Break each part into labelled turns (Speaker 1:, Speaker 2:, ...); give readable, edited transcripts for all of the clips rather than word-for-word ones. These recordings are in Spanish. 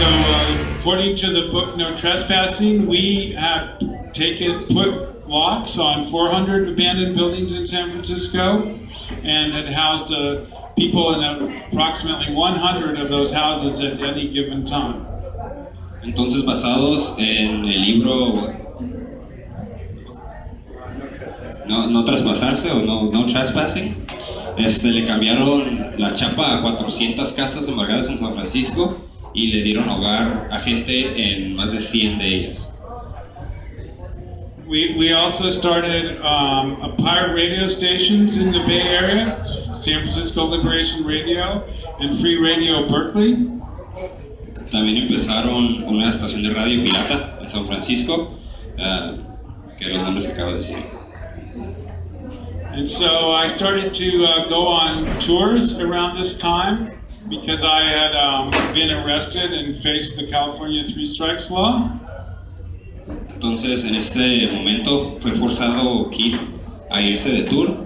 Speaker 1: So according to the book No Trespassing, we have put locks on 400 abandoned buildings in San Francisco and had housed people in approximately 100 of those houses at any given time.
Speaker 2: Entonces, basados en el libro No traspasarse o no trespassing, le cambiaron la chapa a 400 casas embargadas en San Francisco y le dieron hogar a gente en más de 100 de ellas.
Speaker 1: We also started a pirate radio stations in the Bay Area, San Francisco Liberation Radio and Free Radio Berkeley.
Speaker 2: También empezaron una estación de radio pirata en San Francisco, que los nombres que acabo de decir.
Speaker 1: And so I started to go on tours around this time because I had been arrested and faced the California Three Strikes Law.
Speaker 2: Entonces, en este momento fue forzado Keith a irse de tour,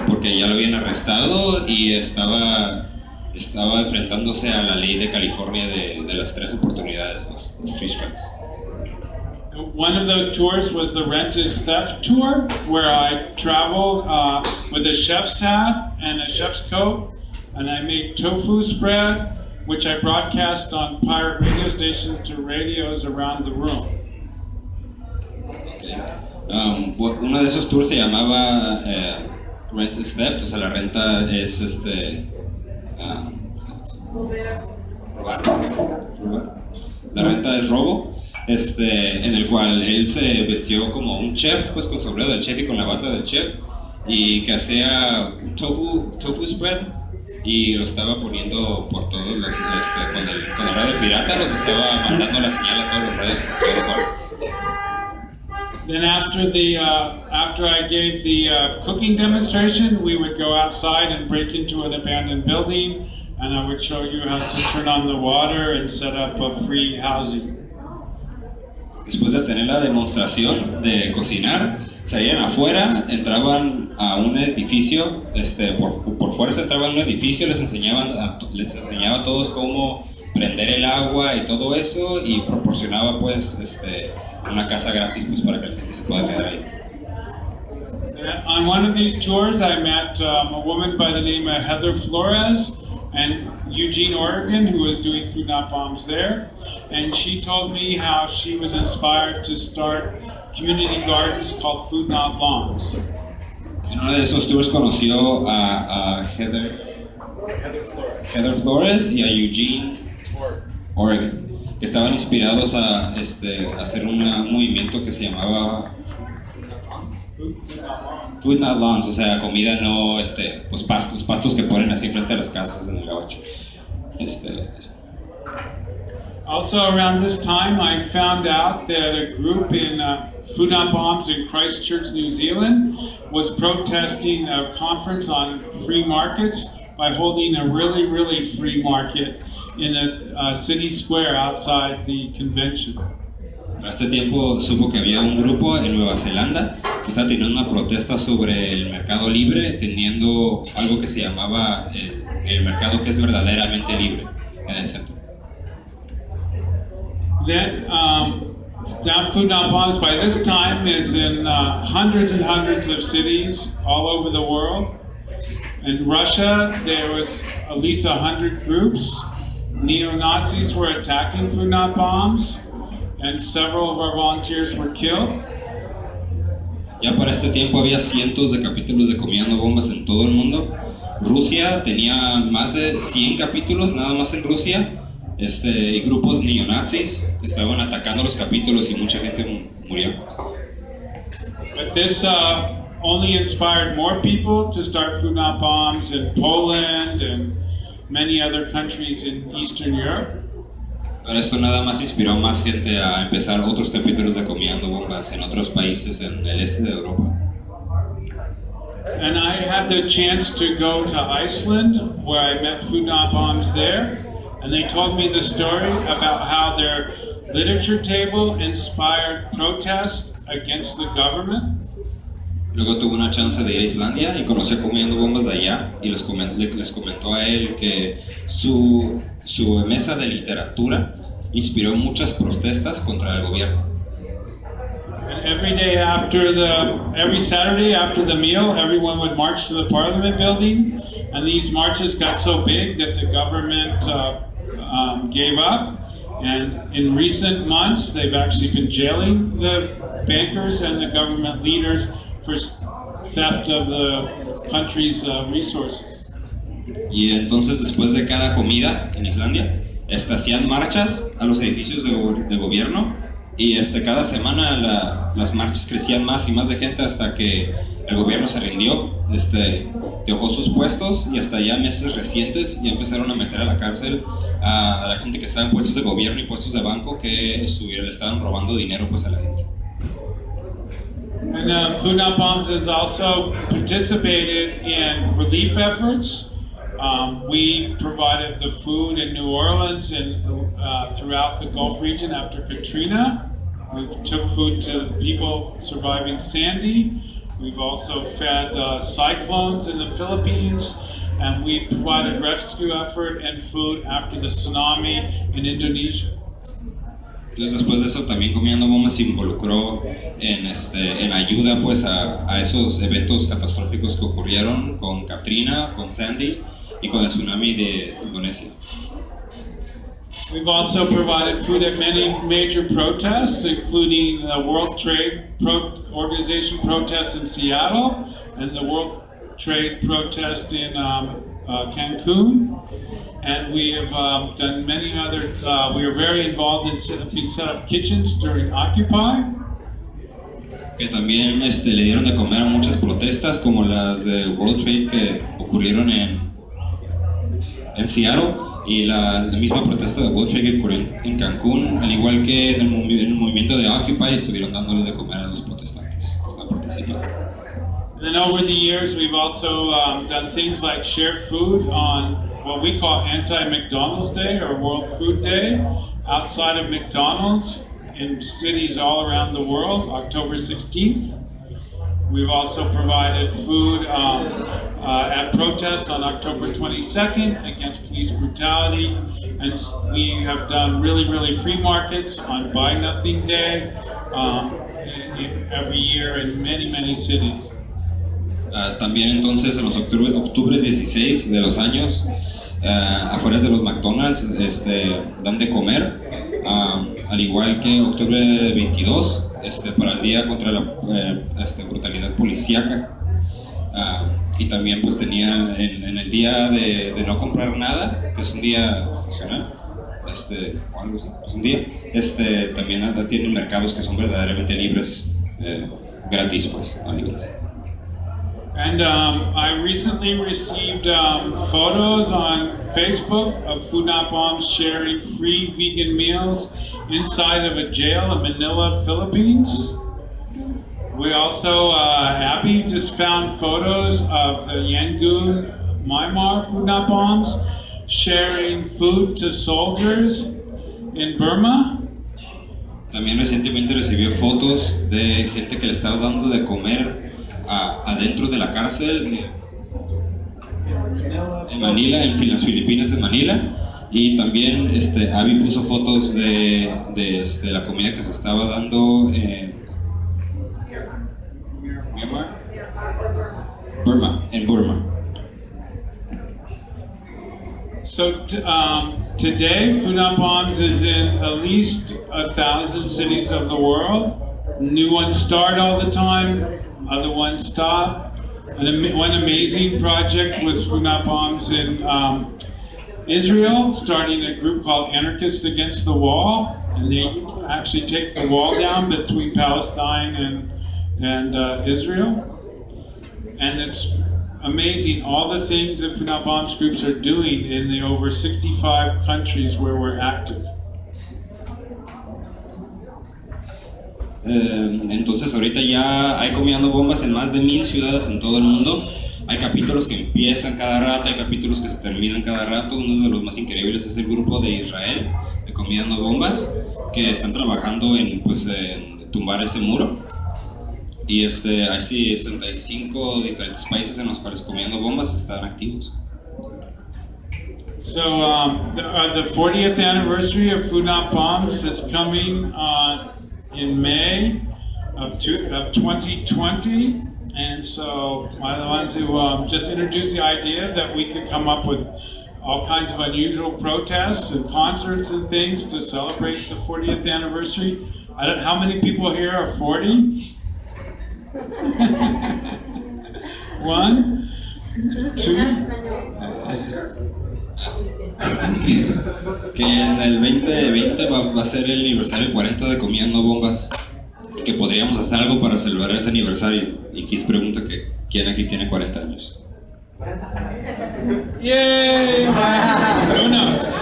Speaker 2: porque ya lo habían arrestado y estaba enfrentándose a la ley de California de las 3 oportunidades, los 3 strikes.
Speaker 1: One of those tours was the Rent is Theft tour, where I traveled with a chef's hat and a chef's coat, and I made tofu spread, which I broadcast on pirate radio stations to radios around the room.
Speaker 2: Uno de esos tours se llamaba Rent is Theft, o sea, la renta es robar. La renta es robo, en el cual él se vistió como un chef, pues con sombrero del chef y con la bata del chef, y que hacía tofu spread y lo estaba poniendo por todos los, con el radio pirata, los estaba mandando la señal a todos los radios por todo el cuarto.
Speaker 1: Then after I gave the cooking demonstration, we would go outside and break into an abandoned building, and I would show you how to turn on the water and set up a free housing.
Speaker 2: Después de tener la demostración de cocinar, salían afuera, entraban a un edificio, por fuerza entraban a un edificio, les enseñaba a todos cómo prender el agua y todo eso, y proporcionaba pues una casa gratis pues para que la gente se pueda quedar ahí.
Speaker 1: On one of these tours, I met a woman by the name of Heather Flores in Eugene, Oregon, who was doing Food Not Bombs there, and she told me how she was inspired to start community gardens called Food Not Lawns.
Speaker 2: En uno de esos tours conoció a Heather Flores y a Eugene, Oregon, que estaban inspirados a hacer un movimiento que se llamaba Food Not Lawns, o sea, comida no, pues pastos que ponen así frente a las casas en el gabacho.
Speaker 1: Also around this time, I found out that a group in Food Not Bombs in Christchurch, New Zealand, was protesting a conference on free markets by holding a really, really free market in a city square outside the convention.
Speaker 2: A este tiempo supo que había un grupo en Nueva Zelanda que estaba teniendo una protesta sobre el mercado libre, teniendo algo que se llamaba el mercado que es verdaderamente libre en el centro.
Speaker 1: Then, now Food Not Bombs by this time is in hundreds and hundreds of cities all over the world. In Russia, there was at least 100 groups. Neo-Nazis were attacking Food Not Bombs, and several of our volunteers were killed.
Speaker 2: Ya para este tiempo había cientos de capítulos de Comida No Bombas en todo el mundo. Rusia tenía más de 100 capítulos nada más en Rusia, y grupos neonazis estaban atacando los capítulos y mucha gente murió.
Speaker 1: But this only inspired more people to start Food Not Bombs in Poland and many other countries in Eastern Europe.
Speaker 2: Pero esto nada más inspiró a más gente a empezar otros capítulos de Comida No Bombas en otros países en el este de Europa.
Speaker 1: And I had the chance to go to Iceland, where I met Food Not Bombs there, and they told me the story about how their literature table inspired protests against the government.
Speaker 2: Luego tuvo una chance de ir a Islandia y conoció Comida No Bombas de allá y les comentó a él que su su mesa de literatura inspiró muchas protestas contra el gobierno.
Speaker 1: And every Saturday after the meal, everyone would march to the Parliament building, and these marches got so big that the government gave up. And in recent months, they've actually been jailing the bankers and the government leaders for theft of the country's resources.
Speaker 2: Y entonces, después de cada comida en Islandia, hacían marchas a los edificios de gobierno, y cada semana las marchas crecían más y más de gente hasta que el gobierno se rindió, dejó sus puestos, y hasta ya meses recientes ya empezaron a meter a la cárcel a la gente que estaba en puestos de gobierno y puestos de banco que le estaban robando dinero pues a la gente.
Speaker 1: And Food Not Bombs has also participated in relief efforts. We provided the food in New Orleans and throughout the Gulf region after Katrina. We took food to people surviving Sandy. We've also fed cyclones in the Philippines, and we provided rescue effort and food after the tsunami in Indonesia.
Speaker 2: Entonces, después de eso, también Comida No Bombas se involucró en ayuda pues a esos eventos catastróficos que ocurrieron con Katrina, con Sandy y con el tsunami de Indonesia.
Speaker 1: We've also provided food at many major protests, including the World Trade Organization protests in Seattle and the World Trade protest in Cancun. And we have done many other, we are very involved in set up kitchens during Occupy.
Speaker 2: Que también le dieron de comer a muchas protestas como las de World Trade que ocurrieron en Seattle, y la misma protesta de World Trade que ocurrió en Cancún, al igual que en el movimiento de Occupy, estuvieron dándoles de comer a los protestantes que están participando.
Speaker 1: And then over the years, we've also done things like shared food on what we call Anti-McDonald's Day or World Food Day outside of McDonald's in cities all around the world, October 16th. We've also provided food at protests on October 22nd against police brutality, and we have done really free markets on Buy Nothing Day every year in many cities.
Speaker 2: También entonces en los octubres 16 de los años, afuera de los McDonald's dan de comer, al igual que octubre 22 para el día contra la brutalidad policíaca, y también pues tenían en el día de no comprar nada, que es un día nacional, o algo así, pues un día, también tienen mercados que son verdaderamente libres, gratis pues, no libres.
Speaker 1: And I recently received photos on Facebook of Food Not Bombs sharing free vegan meals inside of a jail in Manila, Philippines. We also, Abby just found photos of the Yangon, Myanmar Food Not Bombs sharing food to soldiers in Burma.
Speaker 2: También recientemente recibió fotos de gente que le estaba dando de comer adentro de la cárcel en Manila, en las Filipinas de Manila, y también Abby puso fotos de la comida que se estaba dando en Burma.
Speaker 1: So today, Food Not Bombs is in at least 1,000 cities of the world. New ones start all the time, other ones stop. And one amazing project was Food Not Bombs in Israel, starting a group called Anarchists Against the Wall, and they actually take the wall down between Palestine and Israel. And it's amazing all the things that Food Not Bombs groups are doing in the over 65 countries where we're active.
Speaker 2: Entonces ahorita ya hay Comida No Bombas en más de 1000 ciudades en todo el mundo. Hay capítulos que empiezan cada rato, hay capítulos que se terminan cada rato. Uno de los más increíbles es el grupo de Israel, de Comida No Bombas, que están trabajando en tumbar ese muro. Y hay 65 diferentes países en los cuales Comida No Bombas están activos.
Speaker 1: So the 40th anniversary of Food Not Bombs is coming in May of 2020, and so I wanted to just introduce the idea that we could come up with all kinds of unusual protests and concerts and things to celebrate the 40th anniversary. How many people here are 40? 1, 2.
Speaker 2: Que en el 2020 va a ser el aniversario 40 de Comida No Bombas, que podríamos hacer algo para celebrar ese aniversario. Y Keith pregunta que quién aquí tiene 40 años.
Speaker 1: ¡Yay! Uno.